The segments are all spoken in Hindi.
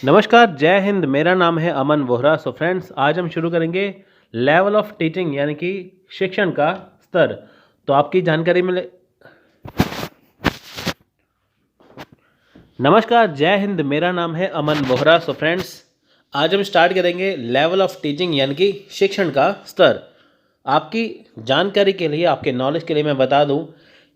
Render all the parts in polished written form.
नमस्कार, जय हिंद। मेरा नाम है अमन वोहरा। सो फ्रेंड्स, आज हम शुरू करेंगे लेवल ऑफ टीचिंग यानी कि शिक्षण का स्तर। तो आपकी जानकारी मिले। नमस्कार, जय हिंद। मेरा नाम है अमन वोहरा। सो फ्रेंड्स, आज हम स्टार्ट करेंगे लेवल ऑफ टीचिंग यानी कि शिक्षण का स्तर। आपकी जानकारी के लिए, आपके नॉलेज के लिए मैं बता दूं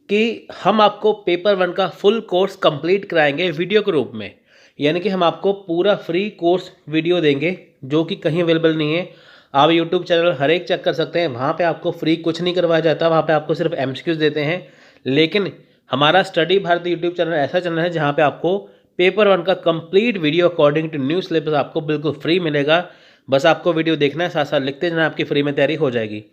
कि हम आपको पेपर 1 का फुल कोर्स कंप्लीट कराएंगे वीडियो के रूप में। यानी कि हम आपको पूरा फ्री कोर्स वीडियो देंगे जो कि कहीं अवेलेबल नहीं है। आप यूट्यूब चैनल हर एक चेक कर सकते हैं, वहाँ पे आपको फ्री कुछ नहीं करवाया जाता, वहाँ पे आपको सिर्फ एमसीक्यूज देते हैं। लेकिन हमारा स्टडी भारत यूट्यूब चैनल ऐसा चैनल है जहाँ पे आपको पेपर 1 का complete video according to new syllabus आपको बिल्कुल फ्री मिलेगा। बस आपको वीडियो देखना है, साथ साथ लिखते जाना, आपकी फ्री में तैयारी हो जाएगी।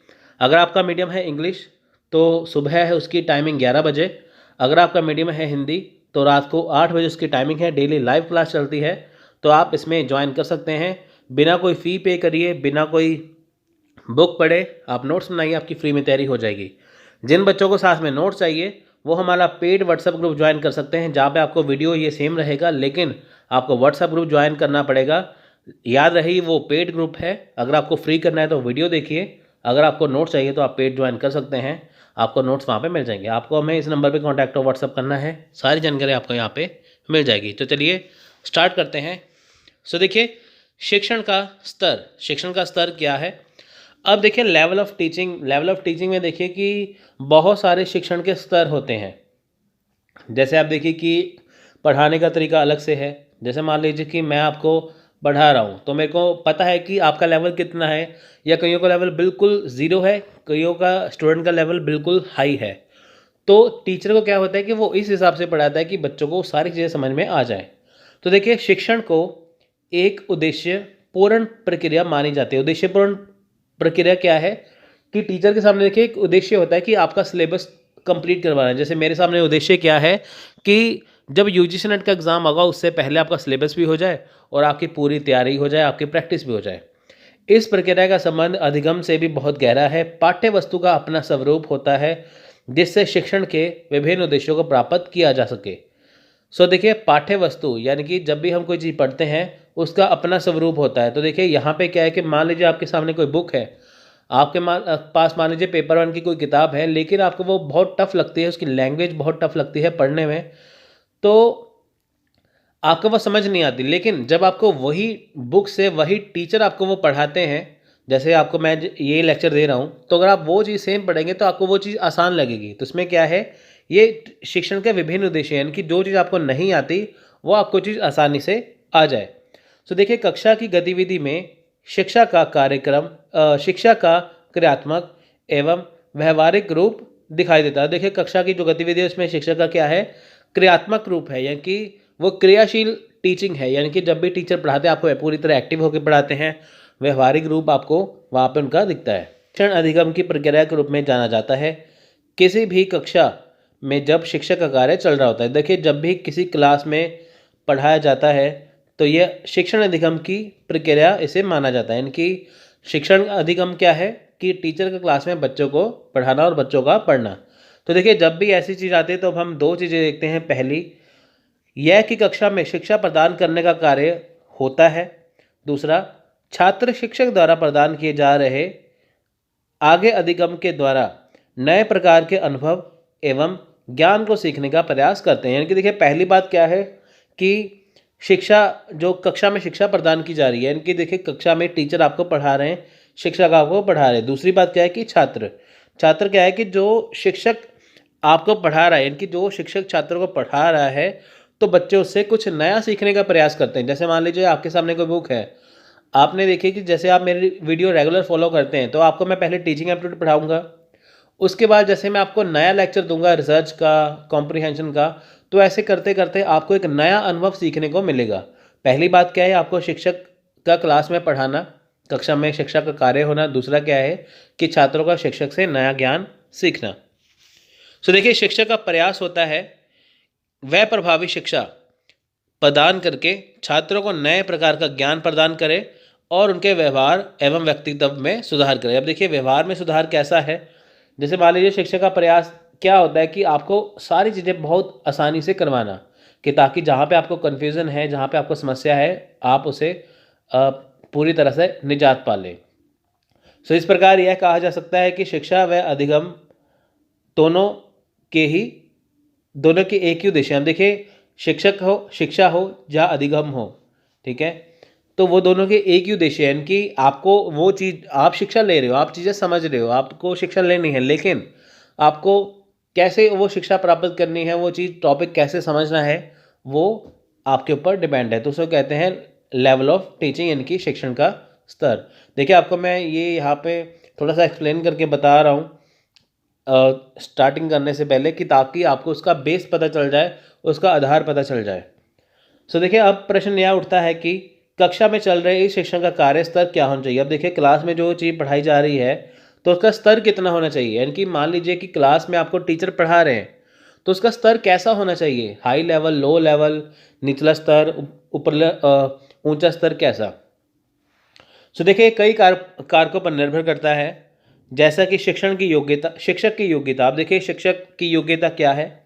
अगर आपका मीडियम है इंग्लिश तो सुबह है उसकी टाइमिंग 11 बजे। अगर आपका मीडियम है हिंदी तो रात को 8 बजे उसकी टाइमिंग है। डेली लाइव क्लास चलती है, तो आप इसमें ज्वाइन कर सकते हैं। बिना कोई फ़ी पे करिए, बिना कोई बुक पढ़े आप नोट्स बनाइए, आपकी फ्री में तैयारी हो जाएगी। जिन बच्चों को साथ में नोट्स चाहिए वो हमारा पेड व्हाट्सएप ग्रुप ज्वाइन कर सकते हैं, जहाँ पे आपको वीडियो ये सेम रहेगा, लेकिन आपको व्हाट्सएप ग्रुप ज्वाइन करना पड़ेगा। याद रही, वो पेड ग्रुप है। अगर आपको फ्री करना है तो वीडियो देखिए, अगर आपको नोट्स चाहिए तो आप पेड ज्वाइन कर सकते हैं। आपको नोट्स वहाँ पे मिल जाएंगे। आपको हमें इस नंबर पे कांटेक्ट और व्हाट्सअप करना है, सारी जानकारी आपको यहाँ पे मिल जाएगी। तो चलिए स्टार्ट करते हैं। सो देखिए, शिक्षण का स्तर क्या है। अब देखिए लेवल ऑफ टीचिंग में देखिए कि बहुत सारे शिक्षण के स्तर होते हैं। जैसे आप देखिए कि पढ़ाने का तरीका अलग से है। जैसे मान लीजिए कि मैं आपको पढ़ा रहा हूँ तो मेरे को पता है कि आपका लेवल कितना है, या कईयों का लेवल बिल्कुल ज़ीरो है, कईयों का स्टूडेंट का लेवल बिल्कुल हाई है। तो टीचर को क्या होता है कि वो इस हिसाब से पढ़ाता है कि बच्चों को सारी चीज़ें समझ में आ जाए। तो देखिए, शिक्षण को एक उद्देश्य पूर्ण प्रक्रिया मानी जाती है। उद्देश्य पूर्ण प्रक्रिया क्या है कि टीचर के सामने देखिए एक उद्देश्य होता है कि आपका सिलेबस कंप्लीट करवाना है। जैसे मेरे सामने उद्देश्य क्या है कि जब यूजीसी नेट का एग्ज़ाम होगा उससे पहले आपका सिलेबस भी हो जाए और आपकी पूरी तैयारी हो जाए, आपकी प्रैक्टिस भी हो जाए। इस प्रक्रिया का संबंध अधिगम से भी बहुत गहरा है। पाठ्य वस्तु का अपना स्वरूप होता है जिससे शिक्षण के विभिन्न उद्देश्यों को प्राप्त किया जा सके। सो देखिए, पाठ्य वस्तु यानी कि जब भी हम कोई चीज़ पढ़ते हैं उसका अपना स्वरूप होता है। तो देखिए यहाँ पे क्या है कि मान लीजिए आपके सामने कोई बुक है, आपके पास मान लीजिए पेपर 1 की कोई किताब है, लेकिन आपको वो बहुत टफ लगती है, उसकी लैंग्वेज बहुत टफ लगती है पढ़ने में, तो आपको वो समझ नहीं आती। लेकिन जब आपको वही बुक से वही टीचर आपको वो पढ़ाते हैं, जैसे आपको मैं ये लेक्चर दे रहा हूँ, तो अगर आप वो चीज़ सेम पढ़ेंगे तो आपको वो चीज़ आसान लगेगी। तो इसमें क्या है, ये शिक्षण के विभिन्न उद्देश्य हैं, यानी कि जो चीज़ आपको नहीं आती वो आपको चीज़ आसानी से आ जाए। तो देखिए, कक्षा की गतिविधि में शिक्षा का क्रियात्मक एवं व्यवहारिक रूप दिखाई देता है। देखिए, कक्षा की जो गतिविधि है उसमें शिक्षा का क्या है, क्रियात्मक रूप है, यानी कि वो क्रियाशील टीचिंग है। यानी कि जब भी टीचर पढ़ाते हैं आपको पूरी तरह एक्टिव होकर पढ़ाते हैं। व्यवहारिक रूप आपको वहाँ पे उनका दिखता है। शिक्षण अधिगम की प्रक्रिया के रूप में जाना जाता है। किसी भी कक्षा में जब शिक्षक का कार्य चल रहा होता है, देखिए जब भी किसी क्लास में पढ़ाया जाता है तो ये शिक्षण अधिगम की प्रक्रिया इसे माना जाता है। यानी कि शिक्षण अधिगम क्या है कि टीचर के क्लास में बच्चों को पढ़ाना और बच्चों का पढ़ना। तो देखिए, जब भी ऐसी चीज़ आती है तो अब हम दो चीज़ें देखते हैं। पहली यह कि कक्षा में शिक्षा प्रदान करने का कार्य होता है। दूसरा, छात्र शिक्षक द्वारा प्रदान किए जा रहे आगे अधिगम के द्वारा नए प्रकार के अनुभव एवं ज्ञान को सीखने का प्रयास करते हैं। यानी कि देखिए, पहली बात क्या है कि शिक्षा जो कक्षा में शिक्षा प्रदान की जा रही है, यानी कि देखिए कक्षा में टीचर आपको पढ़ा रहे हैं, शिक्षक आपको पढ़ा रहे हैं। दूसरी बात क्या है कि छात्र क्या है कि जो शिक्षक आपको पढ़ा रहा है, यानी कि जो शिक्षक छात्रों को पढ़ा रहा है, तो बच्चे उससे कुछ नया सीखने का प्रयास करते हैं। जैसे मान लीजिए आपके सामने कोई बुक है, आपने देखी कि जैसे आप मेरी वीडियो रेगुलर फॉलो करते हैं तो आपको मैं पहले टीचिंग एप्टीट्यूड पढ़ाऊंगा, उसके बाद जैसे मैं आपको नया लेक्चर दूंगा रिसर्च का, कॉम्प्रिहेंशन का, तो ऐसे करते करते आपको एक नया अनुभव सीखने को मिलेगा। पहली बात क्या है, आपको शिक्षक का क्लास में पढ़ाना, कक्षा में शिक्षा का कार्य होना। दूसरा क्या है कि छात्रों का शिक्षक से नया ज्ञान सीखना। सो देखिए, शिक्षक का प्रयास होता है वह प्रभावी शिक्षा प्रदान करके छात्रों को नए प्रकार का ज्ञान प्रदान करे और उनके व्यवहार एवं व्यक्तित्व में सुधार करे। अब देखिए, व्यवहार में सुधार कैसा है, जैसे मान लीजिए शिक्षक का प्रयास क्या होता है कि आपको सारी चीज़ें बहुत आसानी से करवाना। कि ताकि जहाँ पे आपको कन्फ्यूज़न है, जहाँ पे आपको समस्या है, आप उसे पूरी तरह से निजात पा लें। सो इस प्रकार यह कहा जा सकता है कि शिक्षा व अधिगम दोनों के ही दोनों के एक ही उद्देश्य हैं। अब देखिए, शिक्षा हो या अधिगम हो, ठीक है, तो वो दोनों के एक ही उद्देश्य है, यानी कि आपको वो चीज़, आप शिक्षा ले रहे हो, आप चीज़ें समझ रहे हो, आपको शिक्षा लेनी है, लेकिन आपको कैसे वो शिक्षा प्राप्त करनी है, वो चीज़ टॉपिक कैसे समझना है, वो आपके ऊपर डिपेंड है। तो उसको कहते हैं लेवल ऑफ टीचिंग, यानी कि शिक्षण का स्तर। देखिए, आपको मैं ये यहाँ पे थोड़ा सा एक्सप्लेन करके बता रहा हूँ स्टार्टिंग करने से पहले, कि ताकि आपको उसका बेस पता चल जाए, उसका आधार पता चल जाए। सो देखिए, अब प्रश्न यह उठता है कि कक्षा में चल रहे इस शिक्षण का कार्य स्तर क्या होना चाहिए। अब देखिए, क्लास में जो चीज़ पढ़ाई जा रही है तो उसका स्तर कितना होना चाहिए, यानी कि मान लीजिए कि क्लास में आपको टीचर पढ़ा रहे हैं तो उसका स्तर कैसा होना चाहिए, हाई लेवल, लो लेवल, निचला स्तर, ऊंचा स्तर, कैसा। सो देखिए, कई कारकों पर निर्भर करता है, जैसा कि शिक्षण की योग्यता, शिक्षक की योग्यता। आप देखिए, शिक्षक की योग्यता क्या है,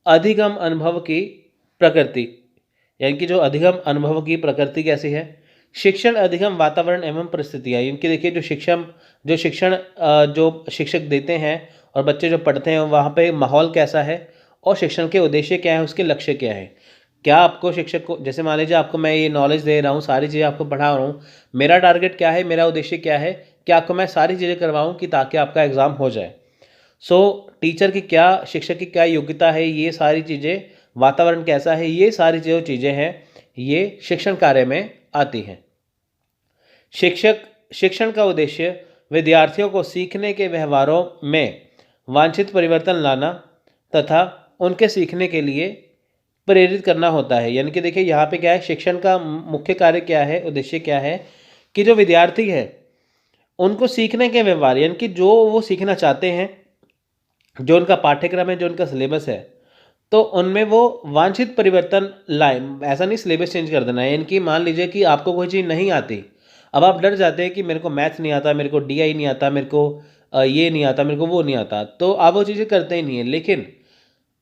अधिगम अनुभव की प्रकृति, यानी कि जो अधिगम अनुभव की प्रकृति कैसी है, शिक्षण अधिगम वातावरण एवं परिस्थितियाँ, यानी कि देखिए, जो शिक्षक देते हैं और बच्चे जो पढ़ते हैं वहाँ पे माहौल कैसा है, और शिक्षण के उद्देश्य क्या है, उसके लक्ष्य क्या है। क्या आपको शिक्षक को, जैसे मान लीजिए आपको मैं ये नॉलेज दे रहा हूँ, सारी चीज़ें आपको पढ़ा रहा हूँ, मेरा टारगेट क्या है, मेरा उद्देश्य क्या है कि आपको मैं सारी चीज़ें करवाऊँ कि ताकि आपका एग्ज़ाम हो जाए। सो टीचर की क्या, शिक्षक की क्या योग्यता है, ये सारी चीज़ें, वातावरण कैसा है, ये सारी जो चीज़ें हैं, ये शिक्षण कार्य में आती हैं। शिक्षण का उद्देश्य विद्यार्थियों को सीखने के व्यवहारों में वांछित परिवर्तन लाना तथा उनके सीखने के लिए प्रेरित करना होता है। यानी कि देखिए, यहाँ पे क्या है, शिक्षण का मुख्य कार्य क्या है, उद्देश्य क्या है, कि जो विद्यार्थी है उनको सीखने के व्यवहार, यानी कि जो वो सीखना चाहते हैं, जो उनका पाठ्यक्रम है, जो उनका सिलेबस है, तो उनमें वो वांछित परिवर्तन लाए। ऐसा नहीं सिलेबस चेंज कर देना है, यानी कि मान लीजिए कि आपको कोई चीज़ नहीं आती, अब आप डर जाते हैं कि मेरे को मैथ्स नहीं आता, मेरे को डीआई नहीं आता, मेरे को ये नहीं आता, मेरे को वो नहीं आता, तो आप वो चीज़ें करते ही नहीं है, लेकिन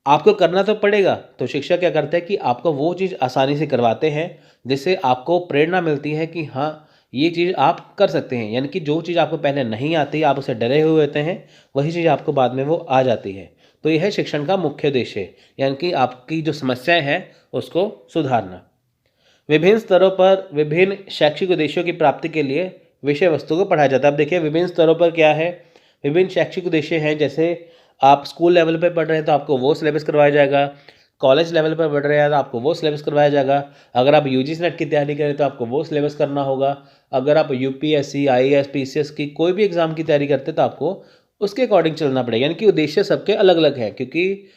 आपको करना तो पड़ेगा। तो शिक्षक क्या करते हैं कि आपको वो चीज़ आसानी से करवाते हैं, जिससे आपको प्रेरणा मिलती है कि हाँ, ये चीज़ आप कर सकते हैं। यानी कि जो चीज़ आपको पहले नहीं आती, आप उसे डरे हुए होते हैं, वही चीज़ आपको बाद में वो आ जाती है। तो यह है शिक्षण का मुख्य उद्देश्य, यानी कि आपकी जो समस्याएं हैं उसको सुधारना। विभिन्न स्तरों पर विभिन्न शैक्षिक उद्देश्यों की प्राप्ति के लिए विषय वस्तु को पढ़ाया जाता है। अब देखिए, विभिन्न स्तरों पर क्या है, विभिन्न शैक्षिक उद्देश्य हैं। जैसे आप स्कूल लेवल पे पढ़ रहे हैं तो आपको वो सिलेबस करवाया जाएगा, कॉलेज लेवल पर पढ़ रहे हैं तो आपको वो सिलेबस करवाया जाएगा, अगर आप यूजीसी नेट की तैयारी करें तो आपको वो सिलेबस करना होगा, अगर आप यूपीएससी, आईएएस, पीसीएस की कोई भी एग्ज़ाम की तैयारी करते हैं तो आपको उसके अकॉर्डिंग चलना पड़ेगा। यानी कि उद्देश्य सबके अलग अलग है, क्योंकि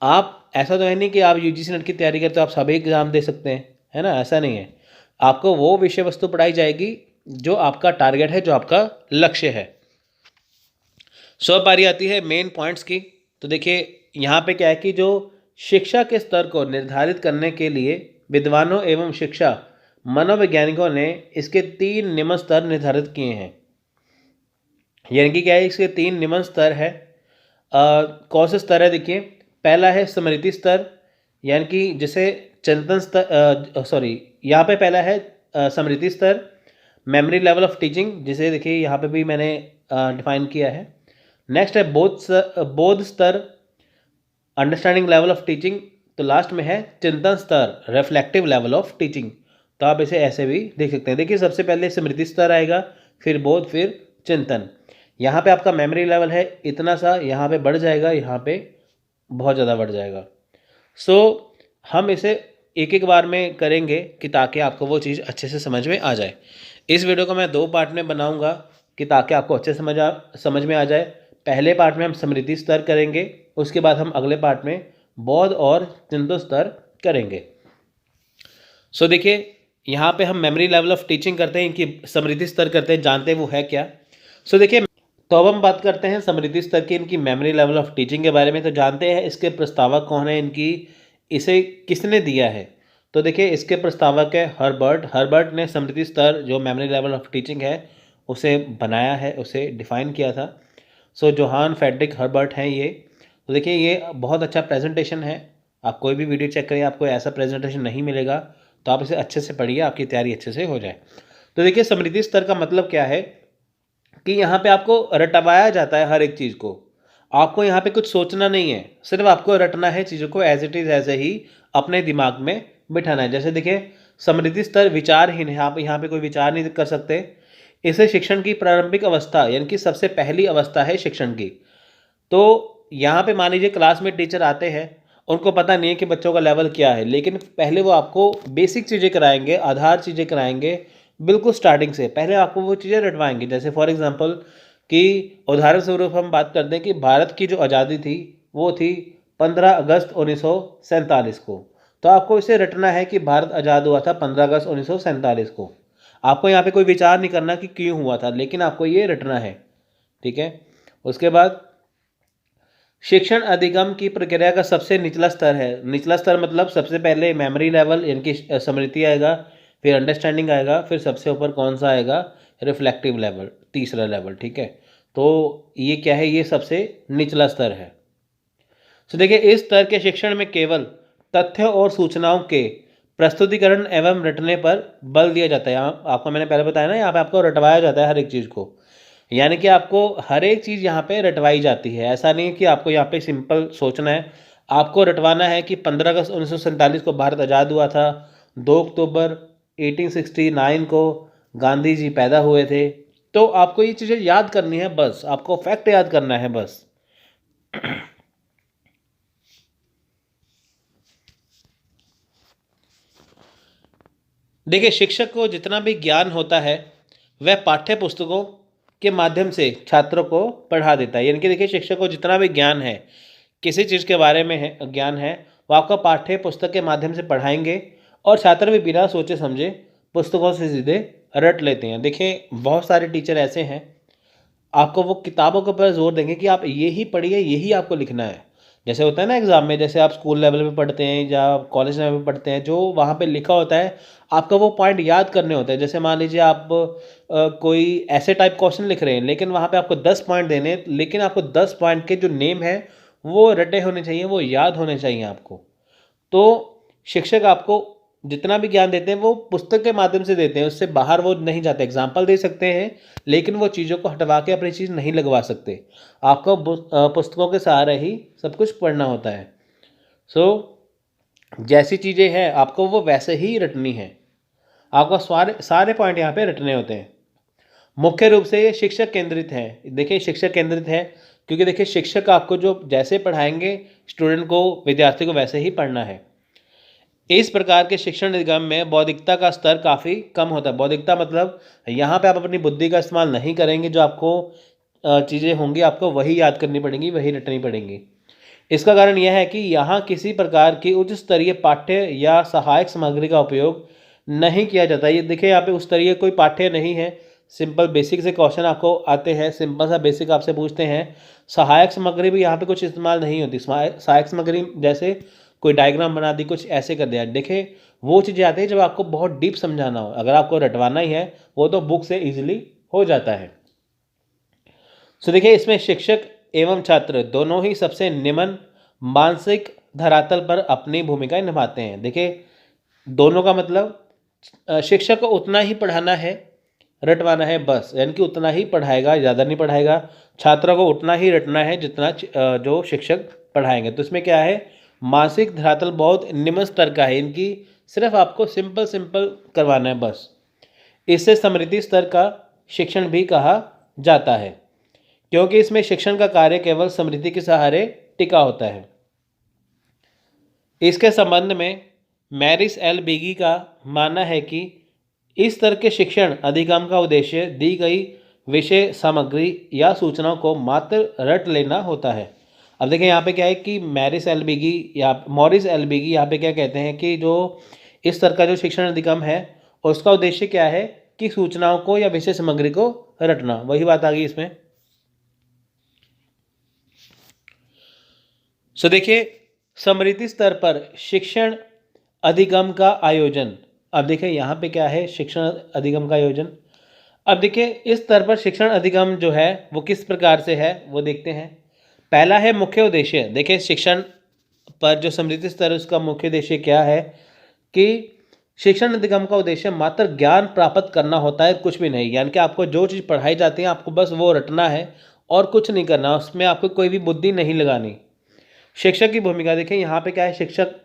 आप, ऐसा तो है नहीं कि आप यूजीसी नेट की तैयारी करते हो आप सभी एग्ज़ाम दे सकते हैं, है ना, ऐसा नहीं है। आपको वो विषय वस्तु पढ़ाई जाएगी जो आपका टारगेट है, जो आपका लक्ष्य है। सो अब बारी आती है मेन पॉइंट्स की। तो देखिए, यहाँ पे क्या है कि जो शिक्षा के स्तर को निर्धारित करने के लिए विद्वानों एवं शिक्षा मनोवैज्ञानिकों ने इसके 3 निम्न स्तर निर्धारित किए हैं। यानी कि क्या है, इसके 3 निम्न स्तर है। कौन से स्तर है, देखिए, पहला है स्मृति स्तर, यानी कि जिसे चिंतन स्तर, सॉरी, यहाँ पे पहला है स्मृति स्तर, मेमोरी लेवल ऑफ टीचिंग, जिसे देखिए यहाँ पे भी मैंने डिफाइन किया है। नेक्स्ट है बोध स्तर, अंडरस्टैंडिंग लेवल ऑफ टीचिंग। तो लास्ट में है चिंतन स्तर, रिफ्लेक्टिव लेवल ऑफ टीचिंग। तो आप इसे ऐसे भी देख सकते हैं। देखिए, सबसे पहले स्मृति स्तर आएगा, फिर बोध, फिर चिंतन। यहाँ पे आपका मेमोरी लेवल है इतना सा, यहाँ पे बढ़ जाएगा, यहाँ पे बहुत ज़्यादा बढ़ जाएगा। सो हम इसे एक एक बार में करेंगे कि ताकि आपको वो चीज़ अच्छे से समझ में आ जाए। इस वीडियो को मैं 2 पार्ट में बनाऊंगा कि ताकि आपको अच्छे समझ में आ जाए। पहले पार्ट में हम स्मृति स्तर करेंगे, उसके बाद हम अगले पार्ट में बोध और चिंतन स्तर करेंगे। सो देखिए, यहाँ पे हम मेमोरी लेवल ऑफ टीचिंग करते हैं, इनकी स्मृति स्तर करते हैं, जानते हैं वो है क्या। सो देखिए, तो अब हम बात करते हैं स्मृति स्तर की, इनकी मेमोरी लेवल ऑफ टीचिंग के बारे में। तो जानते हैं इसके प्रस्तावक कौन है, इनकी, इसे किसने दिया है। तो देखिए, इसके प्रस्तावक है हर्बर्ट ने स्मृति स्तर, जो मेमोरी लेवल ऑफ टीचिंग है, उसे बनाया है, उसे डिफाइन किया था। सो जोहान फ्रेडरिक हर्बर्ट हैं ये। तो देखिए, ये बहुत अच्छा प्रेजेंटेशन है, आप कोई भी वीडियो चेक करिए, आपको ऐसा प्रेजेंटेशन नहीं मिलेगा, तो आप इसे अच्छे से पढ़िए, आपकी तैयारी अच्छे से हो जाए। तो देखिए समृद्धि स्तर का मतलब क्या है कि यहाँ पे आपको रटवाया जाता है हर एक चीज़ को। आपको यहाँ पे कुछ सोचना नहीं है, सिर्फ आपको रटना है चीज़ों को, एज इट इज़ ऐसे ही अपने दिमाग में बिठाना है। जैसे देखिए समृद्धि स्तर विचारहीन है, आप यहाँ पे कोई विचार नहीं कर सकते। इसे शिक्षण की प्रारंभिक अवस्था यानी कि सबसे पहली अवस्था है शिक्षण की। तो यहाँ पे मान लीजिए क्लास में टीचर आते हैं, उनको पता नहीं है कि बच्चों का लेवल क्या है, लेकिन पहले वो आपको बेसिक चीज़ें कराएंगे, आधार चीज़ें कराएंगे, बिल्कुल स्टार्टिंग से पहले आपको वो चीज़ें रटवाएंगे। जैसे फॉर एग्जांपल कि उदाहरण स्वरूप हम बात करते हैं कि भारत की जो आज़ादी थी वो थी 15 अगस्त 1947 को। तो आपको इसे रटना है कि भारत आज़ाद हुआ था 15 अगस्त 1947 को। आपको यहाँ पे कोई विचार नहीं करना कि क्यों हुआ था, लेकिन आपको ये रटना है, ठीक है। उसके बाद शिक्षण अधिगम की प्रक्रिया का सबसे निचला स्तर है। निचला स्तर मतलब सबसे पहले मेमोरी लेवल यानी कि स्मृति आएगा, फिर अंडरस्टैंडिंग आएगा, फिर सबसे ऊपर कौन सा आएगा, रिफ्लेक्टिव लेवल, तीसरा लेवल, ठीक है। तो ये क्या है, ये सबसे निचला स्तर है। तो देखिए इस स्तर के शिक्षण में केवल तथ्यों और सूचनाओं के प्रस्तुतिकरण एवं रटने पर बल दिया जाता है। यहाँ आपको मैंने पहले बताया ना, यहाँ पे आपको रटवाया जाता है हर एक चीज़ को, यानी कि आपको हर एक चीज़ यहाँ पे रटवाई जाती है। ऐसा नहीं है कि आपको यहाँ पे सिंपल सोचना है, आपको रटवाना है कि 15 अगस्त 1947 को भारत आज़ाद हुआ था, 2 अक्टूबर 1869 को गांधी जी पैदा हुए थे। तो आपको ये चीज़ें याद करनी है, बस आपको फैक्ट याद करना है बस। देखिए शिक्षक को जितना भी ज्ञान होता है वह पाठ्य पुस्तकों के माध्यम से छात्रों को पढ़ा देता है। यानी कि देखिए शिक्षक को जितना भी ज्ञान है, किसी चीज़ के बारे में है ज्ञान है, वो आपको पाठ्य पुस्तक के माध्यम से पढ़ाएंगे और छात्र भी बिना सोचे समझे पुस्तकों से सीधे रट लेते हैं। देखिए बहुत सारे टीचर ऐसे हैं, आपको वो किताबों के ऊपर जोर देंगे कि आप ये ही पढ़िए, यही आपको लिखना है। जैसे होता है ना एग्ज़ाम में, जैसे आप स्कूल लेवल पे पढ़ते हैं या कॉलेज लेवल पे पढ़ते हैं, जो वहाँ पे लिखा होता है आपका वो पॉइंट याद करने होते हैं। जैसे मान लीजिए आप कोई ऐसे टाइप क्वेश्चन लिख रहे हैं, लेकिन वहाँ पे आपको 10 पॉइंट देने हैं, लेकिन आपको 10 पॉइंट के जो नेम है वो रटे होने चाहिए, वो याद होने चाहिए आपको। तो शिक्षक आपको जितना भी ज्ञान देते हैं वो पुस्तक के माध्यम से देते हैं, उससे बाहर वो नहीं जाते। एग्जाम्पल दे सकते हैं, लेकिन वो चीज़ों को हटवा के अपनी चीज़ नहीं लगवा सकते। आपको पुस्तकों के सहारे ही सब कुछ पढ़ना होता है। सो जैसी चीज़ें हैं आपको वो वैसे ही रटनी है, आपको सारे सारे पॉइंट यहाँ पे रटने होते हैं। मुख्य रूप से ये शिक्षक केंद्रित है। देखिए शिक्षक केंद्रित है क्योंकि देखिए शिक्षक आपको जो जैसे पढ़ाएंगे स्टूडेंट को, विद्यार्थी को वैसे ही पढ़ना है। इस प्रकार के शिक्षण निगम में बौद्धिकता का स्तर काफ़ी कम होता है। बौद्धिकता मतलब यहाँ पे आप अपनी बुद्धि का इस्तेमाल नहीं करेंगे, जो आपको चीज़ें होंगी आपको वही याद करनी पड़ेंगी, वही रटनी पड़ेंगी। इसका कारण यह है कि यहाँ किसी प्रकार की उच्च स्तरीय पाठ्य या सहायक सामग्री का उपयोग नहीं किया जाता। ये देखिए यहाँ पे उस स्तरीय कोई पाठ्य नहीं है, सिंपल बेसिक से क्वेश्चन आपको आते हैं, सिंपल सा बेसिक आपसे पूछते हैं। सहायक सामग्री भी यहाँ पे कुछ इस्तेमाल नहीं होती। सहायक सामग्री जैसे कोई डायग्राम बना दी, कुछ ऐसे कर दिया। देखिए वो चीज़ें आती है जब आपको बहुत डीप समझाना हो, अगर आपको रटवाना ही है वो तो बुक से ईजिली हो जाता है। सो देखिए इसमें शिक्षक एवं छात्र दोनों ही सबसे निम्न मानसिक धरातल पर अपनी भूमिका निभाते हैं। देखिए दोनों का मतलब शिक्षक को उतना ही पढ़ाना है, रटवाना है बस, यानी कि उतना ही पढ़ाएगा, ज़्यादा नहीं पढ़ाएगा। छात्रों को उतना ही रटना है जितना जो शिक्षक पढ़ाएंगे। तो इसमें क्या है, मानसिक धरातल बहुत निम्न स्तर का है, इनकी सिर्फ आपको सिंपल सिंपल करवाना है बस। इससे समृद्धि स्तर का शिक्षण भी कहा जाता है, क्योंकि इसमें शिक्षण का कार्य केवल समृद्धि के सहारे टिका होता है। इसके संबंध में मैरिस एल बेगी का मानना है कि इस स्तर के शिक्षण अधिगम का उद्देश्य दी गई विषय सामग्री या सूचनाओं को मात्र रट लेना होता है। अब देखिए यहाँ पे क्या है कि मैरिस एल बेगी या मॉरिस एल बेगी यहाँ पे क्या कहते हैं कि जो इस स्तर का जो शिक्षण अधिगम है उसका उद्देश्य क्या है कि सूचनाओं को या विषय सामग्री को रटना। वही बात आ गई इसमें। सो देखिए समृद्धि स्तर पर शिक्षण अधिगम का आयोजन। अब देखिए यहाँ पे क्या है, शिक्षण अधिगम का आयोजन। अब देखिए इस स्तर पर शिक्षण अधिगम जो है वो किस प्रकार से है वो देखते हैं। पहला है मुख्य उद्देश्य। देखिए शिक्षण पर जो समृद्धि स्तर उसका मुख्य उद्देश्य क्या है कि शिक्षण अधिगम का उद्देश्य मात्र ज्ञान प्राप्त करना होता है, कुछ भी नहीं। यानी कि आपको जो चीज़ पढ़ाई जाती है आपको बस वो रटना है और कुछ नहीं करना, उसमें आपको कोई भी बुद्धि नहीं लगानी। शिक्षक की भूमिका देखिए यहाँ पे क्या है, शिक्षक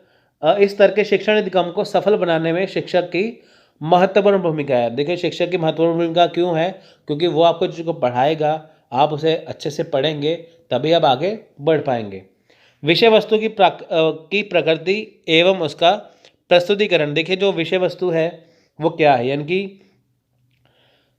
इस स्तर के शिक्षण अधिगम को सफल बनाने में शिक्षक की महत्वपूर्ण भूमिका है। देखिए शिक्षक की महत्वपूर्ण भूमिका क्यों है, क्योंकि वो आपको चीज़ को पढ़ाएगा, आप उसे अच्छे से पढ़ेंगे तभी आप आगे बढ़ पाएंगे। विषय वस्तु की प्रकृति एवं उसका प्रस्तुतिकरण। देखिए जो विषय वस्तु है वो क्या है, यानी कि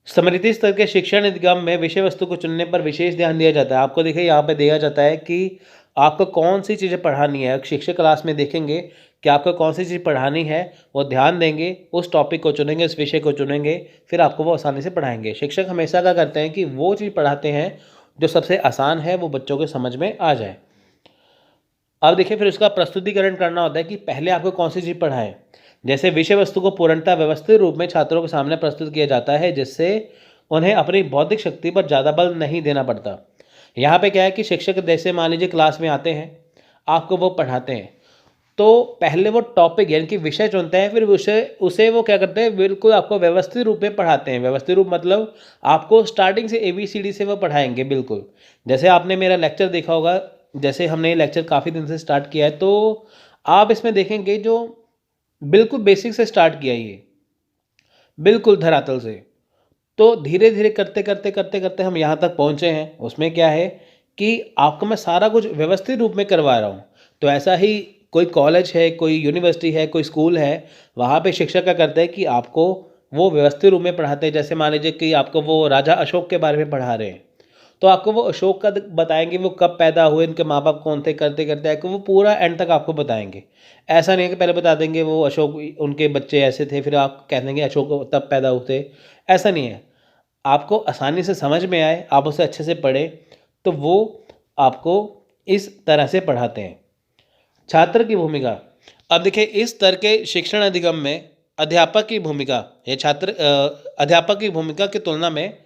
स्मृति स्तर के शिक्षण अधिगम में विषय वस्तु को चुनने पर विशेष ध्यान दिया जाता है। आपको देखिए यहाँ पे दिया जाता है कि आपको कौन सी चीज़ें पढ़ानी है। शिक्षक क्लास में देखेंगे कि आपको कौन सी चीज़ पढ़ानी है, वो ध्यान देंगे, उस टॉपिक को चुनेंगे, उस विषय को चुनेंगे, फिर आपको वो आसानी से पढ़ाएंगे। शिक्षक हमेशा क्या करते हैं कि वो चीज़ पढ़ाते हैं जो सबसे आसान है, वो बच्चों के समझ में आ जाए। अब देखिए फिर उसका प्रस्तुतिकरण करना होता है कि पहले आपको कौन सी चीज़ पढ़ाएं। जैसे विषय वस्तु को पूर्णतः व्यवस्थित रूप में छात्रों के सामने प्रस्तुत किया जाता है, जिससे उन्हें अपनी बौद्धिक शक्ति पर ज़्यादा बल नहीं देना पड़ता। यहाँ पे क्या है कि शिक्षक जैसे मान लीजिए क्लास में आते हैं, आपको वो पढ़ाते हैं, तो पहले वो टॉपिक यानी कि विषय चुनते हैं, फिर उसे वो क्या करते हैं, बिल्कुल आपको व्यवस्थित रूप में पढ़ाते हैं। व्यवस्थित रूप मतलब आपको स्टार्टिंग से ABCD से वो पढ़ाएंगे बिल्कुल। जैसे आपने मेरा लेक्चर देखा होगा, जैसे हमने ये लेक्चर काफ़ी दिन से स्टार्ट किया है, तो आप इसमें देखेंगे जो बिल्कुल बेसिक से स्टार्ट किया ये, बिल्कुल धरातल से, तो धीरे धीरे करते करते करते करते हम यहाँ तक पहुँचे हैं। उसमें क्या है कि आपको मैं सारा कुछ व्यवस्थित रूप में करवा रहा हूँ। तो ऐसा ही कोई कॉलेज है, कोई यूनिवर्सिटी है, कोई स्कूल है, वहाँ पे शिक्षक क्या करते हैं कि आपको वो व्यवस्थित रूप में पढ़ाते हैं। जैसे मान लीजिए कि आपको वो राजा अशोक के बारे में पढ़ा रहे हैं, तो आपको वो अशोक का बताएंगे, वो कब पैदा हुए, इनके माँ बाप कौन थे, करते करते आपको वो पूरा एंड तक आपको बताएंगे। ऐसा नहीं है कि पहले बता देंगे वो अशोक उनके बच्चे ऐसे थे, फिर आप कह देंगे अशोक तब पैदा हुए थे। ऐसा नहीं है, आपको आसानी से समझ में आए, आप उसे अच्छे से पढ़े, तो वो आपको इस तरह से पढ़ाते हैं। छात्र की भूमिका। अब देखिए इस स्तर के शिक्षण अधिगम में अध्यापक की भूमिका, ये अध्यापक की भूमिका की तुलना में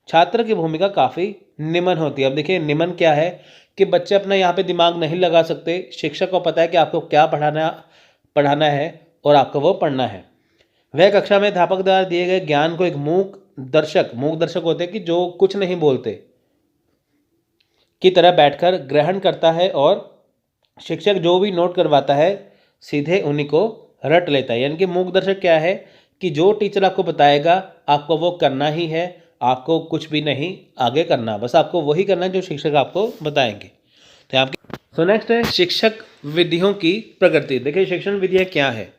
छात्र की भूमिका काफ़ी निम्न होती है। अब देखिए निम्न क्या है कि बच्चे अपना यहाँ पे दिमाग नहीं लगा सकते, शिक्षक को पता है कि आपको क्या पढ़ाना है और आपको वो पढ़ना है। वह कक्षा में अध्यापक द्वारा दिए गए ज्ञान को एक मूक दर्शक होते हैं कि जो कुछ नहीं बोलते की तरह बैठकर ग्रहण करता है, और शिक्षक जो भी नोट करवाता है सीधे उन्हीं को रट लेता है। यानी कि मूक दर्शक क्या है कि जो टीचर आपको बताएगा आपको वो करना ही है, आपको कुछ भी नहीं आगे करना, बस आपको वही करना है जो शिक्षक आपको बताएंगे। तो आपकी नेक्स्ट है शिक्षक विधियों की प्रकृति। देखिए शिक्षण विधियाँ क्या है।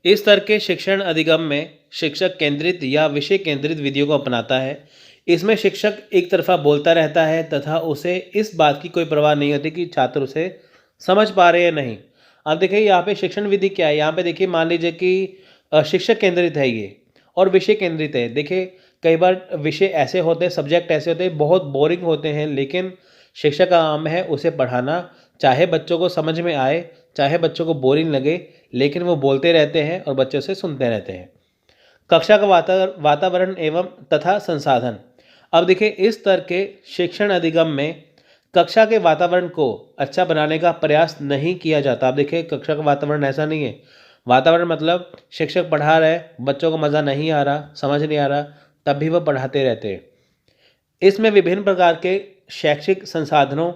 इस तरह के शिक्षण अधिगम में शिक्षक केंद्रित या विषय केंद्रित विधियों को अपनाता है। इसमें शिक्षक एक तरफा बोलता रहता है तथा उसे इस बात की कोई परवाह नहीं होती कि छात्र उसे समझ पा रहे हैं या नहीं। अब देखिए यहाँ पे शिक्षण विधि क्या है, यहाँ पे देखिए मान लीजिए कि शिक्षक केंद्रित है ये और विषय केंद्रित है। देखिए कई बार विषय ऐसे होते हैं, सब्जेक्ट ऐसे होते हैं, बहुत बोरिंग होते हैं, लेकिन शिक्षक का काम है उसे पढ़ाना, चाहे बच्चों को समझ में आए, चाहे बच्चों को बोरिंग लगे, लेकिन वो बोलते रहते हैं और बच्चे उसे सुनते रहते हैं। कक्षा का वातावरण एवं तथा संसाधन। अब देखिए इस स्तर के शिक्षण अधिगम में कक्षा के वातावरण को अच्छा बनाने का प्रयास नहीं किया जाता। अब देखिए कक्षा का वातावरण ऐसा नहीं है, वातावरण मतलब शिक्षक पढ़ा रहे, बच्चों को मज़ा नहीं आ रहा, समझ नहीं आ रहा, तब भी वो पढ़ाते रहते हैं। इसमें विभिन्न प्रकार के शैक्षिक संसाधनों,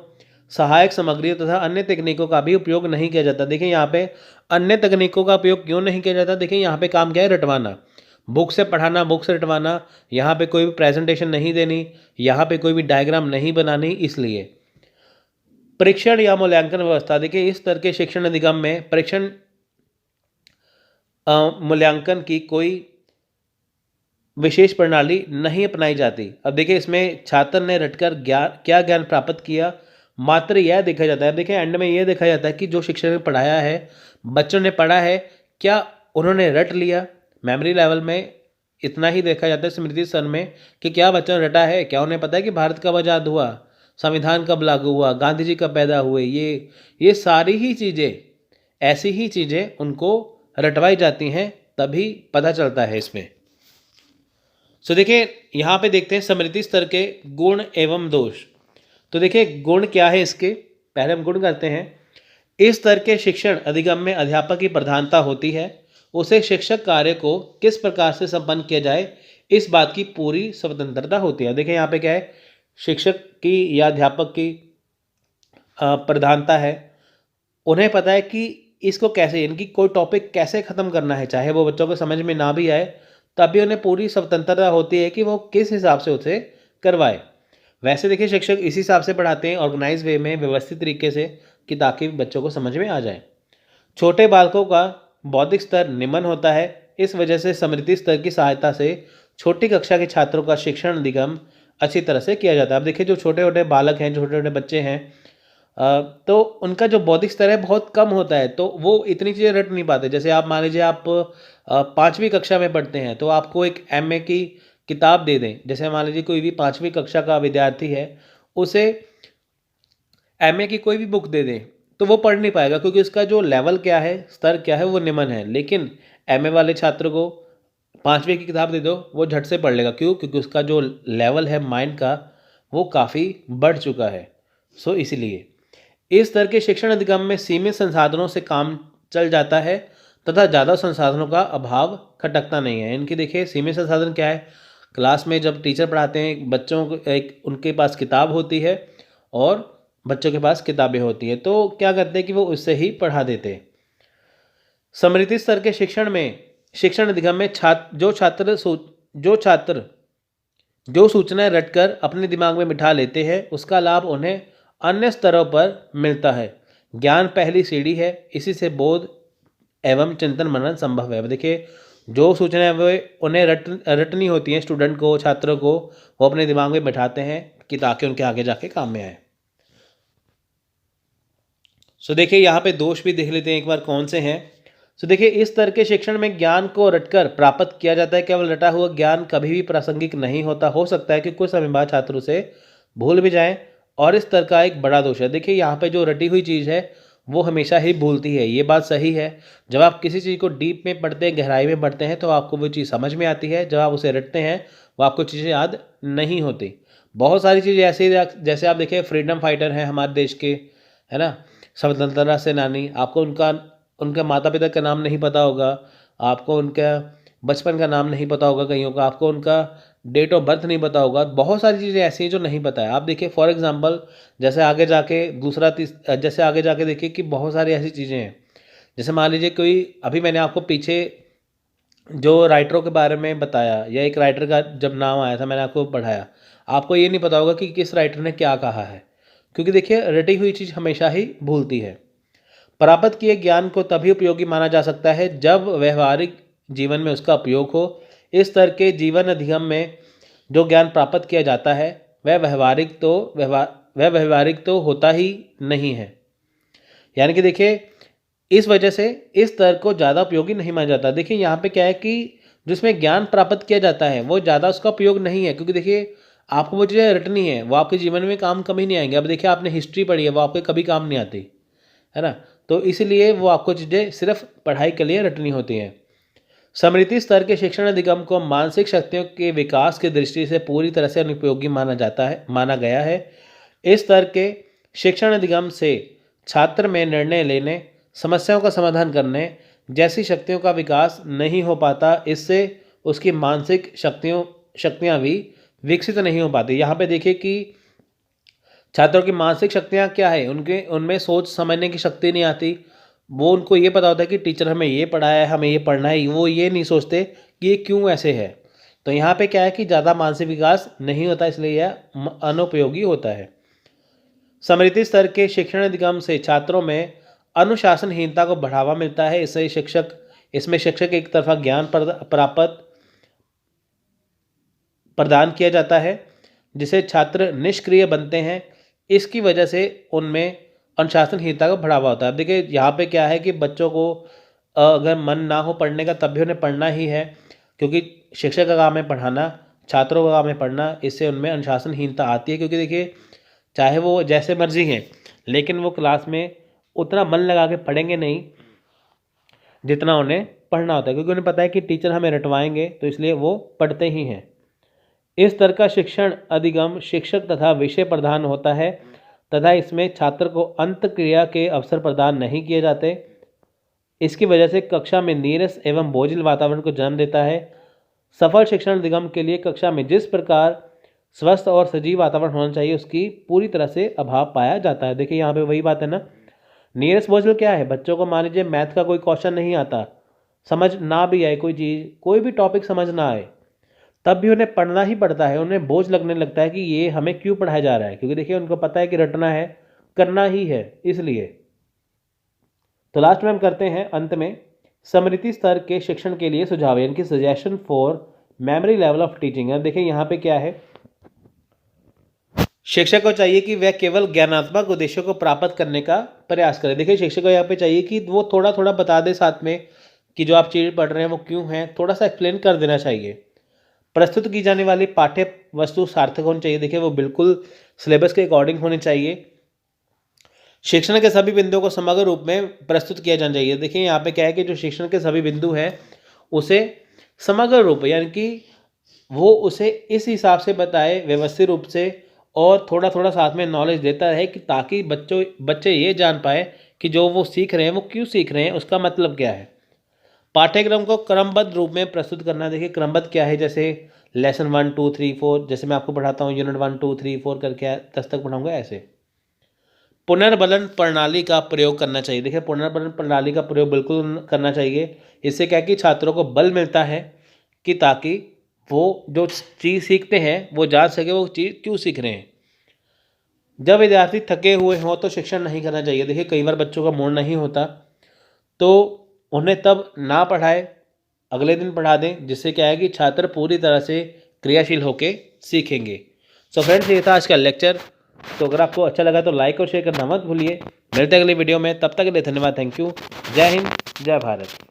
सहायक सामग्रियों तथा अन्य तकनीकों का भी उपयोग नहीं किया जाता। देखिए यहाँ पे अन्य तकनीकों का उपयोग क्यों नहीं किया जाता, देखिए यहाँ पे काम क्या है, रटवाना, बुक से पढ़ाना, बुक से रटवाना। यहाँ पे कोई भी प्रेजेंटेशन नहीं देनी, यहाँ पे कोई भी डायग्राम नहीं बनानी। इसलिए परीक्षण या मूल्यांकन व्यवस्था। देखिए इस तरह के शिक्षण अधिगम में परीक्षण मूल्यांकन की कोई विशेष प्रणाली नहीं अपनाई जाती। अब देखिए इसमें छात्र ने रटकर क्या ज्ञान प्राप्त किया, मात्र यह देखा जाता है। देखिए एंड में यह देखा जाता है कि जो शिक्षक ने पढ़ाया है, बच्चों ने पढ़ा है, क्या उन्होंने रट लिया। मेमोरी लेवल में इतना ही देखा जाता है, स्मृति स्तर में, कि क्या बच्चों ने रटा है, क्या उन्हें पता है कि भारत कब आज़ाद हुआ, संविधान कब लागू हुआ, गांधी जी कब पैदा हुए। ये सारी ही चीज़ें, ऐसी ही चीज़ें उनको रटवाई जाती हैं, तभी पता चलता है इसमें। सो देखिए यहाँ पे देखते हैं स्मृति स्तर के गुण एवं दोष। तो देखिए गुण क्या है इसके, पहले हम गुण करते हैं। इस स्तर के शिक्षण अधिगम में अध्यापक की प्रधानता होती है। उसे शिक्षक कार्य को किस प्रकार से संपन्न किया जाए, इस बात की पूरी स्वतंत्रता होती है। देखिए यहाँ पे क्या है, शिक्षक की या अध्यापक की प्रधानता है। उन्हें पता है कि इसको कैसे, इनकी कोई टॉपिक कैसे ख़त्म करना है, चाहे वो बच्चों को समझ में ना भी आए, तब भी उन्हें पूरी स्वतंत्रता होती है कि वो किस हिसाब से उसे करवाए। वैसे देखिए शिक्षक इसी हिसाब से पढ़ाते हैं, ऑर्गेनाइज वे में, व्यवस्थित तरीके से, कि ताकि बच्चों को समझ में आ जाए। छोटे बालकों का बौद्धिक स्तर निम्न होता है। इस वजह से स्मृति स्तर की सहायता से छोटी कक्षा के छात्रों का शिक्षण अधिगम अच्छी तरह से किया जाता है। अब देखिए जो छोटे छोटे बालक हैं, छोटे छोटे बच्चे हैं, तो उनका जो बौद्धिक स्तर है बहुत कम होता है, तो वो इतनी चीज़ें रट नहीं पाते। जैसे आप मान लीजिए आप 5वीं कक्षा में पढ़ते हैं, तो आपको एक एमए की किताब दे दें। जैसे मान लीजिए कोई भी 5वीं कक्षा का विद्यार्थी है, उसे एमए की कोई भी बुक दे दें, तो वो पढ़ नहीं पाएगा, क्योंकि उसका जो लेवल क्या है, स्तर क्या है, वो निम्न है। लेकिन एमए वाले छात्र को 5वीं की किताब दे दो, वो झट से पढ़ लेगा। क्यों? क्योंकि उसका जो लेवल है माइंड का, वो काफ़ी बढ़ चुका है। सो इसलिए इस स्तर के शिक्षण अधिगम में सीमित संसाधनों से काम चल जाता है तथा ज़्यादा संसाधनों का अभाव खटकता नहीं है। इनकी देखिए सीमित संसाधन क्या है, क्लास में जब टीचर पढ़ाते हैं, बच्चों को एक उनके पास किताब होती है और बच्चों के पास किताबें होती हैं, तो क्या करते हैं कि वो उससे ही पढ़ा देते हैं। स्मृति स्तर के शिक्षण अधिगम में जो सूचनाएं रटकर अपने दिमाग में बिठा लेते हैं, उसका लाभ उन्हें अन्य स्तरों पर मिलता है। ज्ञान पहली सीढ़ी है, इसी से बोध एवं चिंतन मनन संभव है। अब देखिए जो सूचनाएं वे उन्हें रटनी होती हैं, स्टूडेंट को, छात्रों को, वो अपने दिमाग में बिठाते हैं कि ताकि उनके आगे जाके काम में आए। सो देखिए यहाँ पे दोष भी देख लेते हैं एक बार कौन से हैं। सो देखिए इस स्तर के शिक्षण में ज्ञान को रटकर प्राप्त किया जाता है। केवल रटा हुआ ज्ञान कभी भी प्रासंगिक नहीं होता। हो सकता है कि कुछ समय बाद छात्र उसे भूल भी जाएं, और इस स्तर का एक बड़ा दोष है। देखिए यहाँ पे जो रटी हुई चीज़ है वो हमेशा ही भूलती है, ये बात सही है। जब आप किसी चीज़ को डीप में पढ़ते हैं, गहराई में पढ़ते हैं, तो आपको वो चीज़ समझ में आती है। जब आप उसे रटते हैं, वो आपको चीज़ें याद नहीं होती। बहुत सारी चीज़ें ऐसी, जैसे आप देखिए फ्रीडम फाइटर हैं हमारे देश के, है ना, स्वतंत्रता सेनानी, आपको उनका माता पिता का नाम नहीं पता होगा, आपको उनका बचपन का नाम नहीं पता होगा कईयों का, आपको उनका डेट ऑफ बर्थ नहीं पता होगा। बहुत सारी चीज़ें ऐसी हैं जो नहीं पता है। आप देखिए फॉर एग्जांपल, जैसे आगे जाके जैसे आगे जाके देखिए कि बहुत सारी ऐसी चीज़ें हैं। जैसे मान लीजिए कोई, अभी मैंने आपको पीछे जो राइटरों के बारे में बताया, या एक राइटर का जब नाम आया था मैंने आपको पढ़ाया, आपको ये नहीं पता होगा कि किस राइटर ने क्या कहा है, क्योंकि देखिए रटी हुई चीज़ हमेशा ही भूलती है। प्राप्त किए ज्ञान को तभी उपयोगी माना जा सकता है जब व्यवहारिक जीवन में उसका उपयोग हो। इस स्तर के जीवन अधिगम में जो ज्ञान प्राप्त किया जाता है वह व्यवहारिक तो होता ही नहीं है। यानी कि देखिए इस वजह से इस स्तर को ज़्यादा उपयोगी नहीं माना जाता। देखिए यहाँ पे क्या है कि जिसमें ज्ञान प्राप्त किया जाता है वो ज़्यादा उसका उपयोग नहीं है, क्योंकि देखिए आपको वो चीज़ें रटनी है, वो आपके जीवन में काम कभी नहीं आएंगे। अब देखिए आपने हिस्ट्री पढ़ी है, वो आपके कभी काम नहीं आती, है ना, तो इसलिए वो आपको चीज़ें सिर्फ पढ़ाई के लिए रटनी होती हैं। स्मृति स्तर के शिक्षण अधिगम को मानसिक शक्तियों के विकास की दृष्टि से पूरी तरह से अनुपयोगी माना गया है। इस स्तर के शिक्षण अधिगम से छात्र में निर्णय लेने, समस्याओं का समाधान करने जैसी शक्तियों का विकास नहीं हो पाता। इससे उसकी मानसिक शक्तियाँ भी विकसित नहीं हो पाती। यहाँ पे देखिए कि छात्रों की मानसिक शक्तियाँ क्या है, उनमें सोच समझने की शक्ति नहीं आती। वो उनको ये पता होता है कि टीचर हमें ये पढ़ाया है, हमें ये पढ़ना है, वो ये नहीं सोचते कि ये क्यों ऐसे है। तो यहाँ पे क्या है कि ज़्यादा मानसिक विकास नहीं होता, इसलिए यह अनुपयोगी होता है। स्मृति स्तर के शिक्षण अधिगम से छात्रों में अनुशासनहीनता को बढ़ावा मिलता है। इसमें शिक्षक एक तरफा ज्ञान प्रदान किया जाता है, जिसे छात्र निष्क्रिय बनते हैं। इसकी वजह से उनमें अनुशासनहीनता का बढ़ावा होता है। अब देखिए यहाँ पे क्या है कि बच्चों को अगर मन ना हो पढ़ने का, तब भी उन्हें पढ़ना ही है, क्योंकि शिक्षक का काम है पढ़ाना, छात्रों का काम है पढ़ना। इससे उनमें अनुशासनहीनता आती है, क्योंकि देखिए चाहे वो जैसे मर्जी हैं, लेकिन वो क्लास में उतना मन लगा के पढ़ेंगे नहीं जितना उन्हें पढ़ना होता है, क्योंकि उन्हें पता है कि टीचर हमें रटवाएंगे, तो इसलिए वो पढ़ते ही हैं। इस स्तर का शिक्षण अधिगम शिक्षक तथा विषय प्रधान होता है। तथा इसमें छात्र को अंत क्रिया के अवसर प्रदान नहीं किए जाते। इसकी वजह से कक्षा में नीरस एवं बोझिल वातावरण को जन्म देता है। सफल शिक्षण अधिगम के लिए कक्षा में जिस प्रकार स्वस्थ और सजीव वातावरण होना चाहिए उसकी पूरी तरह से अभाव पाया जाता है। देखिए यहाँ पे वही बात है ना, नीरस बोझिल क्या है, बच्चों को मान लीजिए मैथ का कोई क्वेश्चन नहीं आता, समझ ना भी आए, कोई चीज़ कोई भी टॉपिक समझ ना आए, तब भी उन्हें पढ़ना ही पड़ता है। उन्हें बोझ लगने लगता है कि ये हमें क्यों पढ़ाया जा रहा है, क्योंकि देखिए उनको पता है कि रटना है, करना ही है, इसलिए। तो लास्ट में हम करते हैं अंत में स्मृति स्तर के शिक्षण के लिए सुझाव, यानी कि suggestion for memory level of teaching. देखिए यहाँ पे क्या है, शिक्षक को चाहिए कि वह केवल ज्ञानात्मक उद्देश्यों को प्राप्त करने का प्रयास करे। देखिए शिक्षक को यहाँ पे चाहिए कि वो थोड़ा थोड़ा बता दे साथ में कि जो आप चीज़ पढ़ रहे हैं वो क्यों है, थोड़ा सा एक्सप्लेन कर देना चाहिए। प्रस्तुत की जाने वाली पाठ्य वस्तु सार्थक होनी चाहिए। देखिए वो बिल्कुल सिलेबस के अकॉर्डिंग होनी चाहिए। शिक्षण के सभी बिंदुओं को समग्र रूप में प्रस्तुत किया जाना चाहिए। देखिए यहाँ पे क्या है कि जो शिक्षण के सभी बिंदु हैं उसे समग्र रूप यानी कि वो उसे इस हिसाब से बताए व्यवस्थित रूप से, और थोड़ा थोड़ा साथ में नॉलेज देता रहे कि ताकि बच्चे ये जान पाए कि जो वो सीख रहे हैं वो क्यों सीख रहे हैं, उसका मतलब क्या है। पाठ्यक्रम को क्रमबद्ध रूप में प्रस्तुत करना। देखिए क्रमबद्ध क्या है, जैसे लेसन 1 2 3 4, जैसे मैं आपको पढ़ाता हूँ यूनिट 1 2 3 4 करके 10 तक पढ़ाऊँगा, ऐसे। पुनर्बलन प्रणाली का प्रयोग करना चाहिए। देखिए पुनर्बलन प्रणाली का प्रयोग बिल्कुल करना चाहिए। इससे क्या है कि छात्रों को बल मिलता है कि ताकि वो जो चीज़ सीखते हैं वो जान सके वो चीज़ क्यों सीख रहे हैं। जब विद्यार्थी थके हुए हों तो शिक्षण नहीं करना चाहिए। देखिए कई बार बच्चों का मूड नहीं होता तो उन्हें तब ना पढ़ाए, अगले दिन पढ़ा दें, जिससे क्या है कि छात्र पूरी तरह से क्रियाशील होकर सीखेंगे। सो फ्रेंड्स ये था आज का लेक्चर। तो अगर आपको अच्छा लगा तो लाइक और शेयर करना मत भूलिए। मिलते हैं अगली वीडियो में, तब तक के लिए धन्यवाद, थैंक यू, जय हिंद, जय भारत।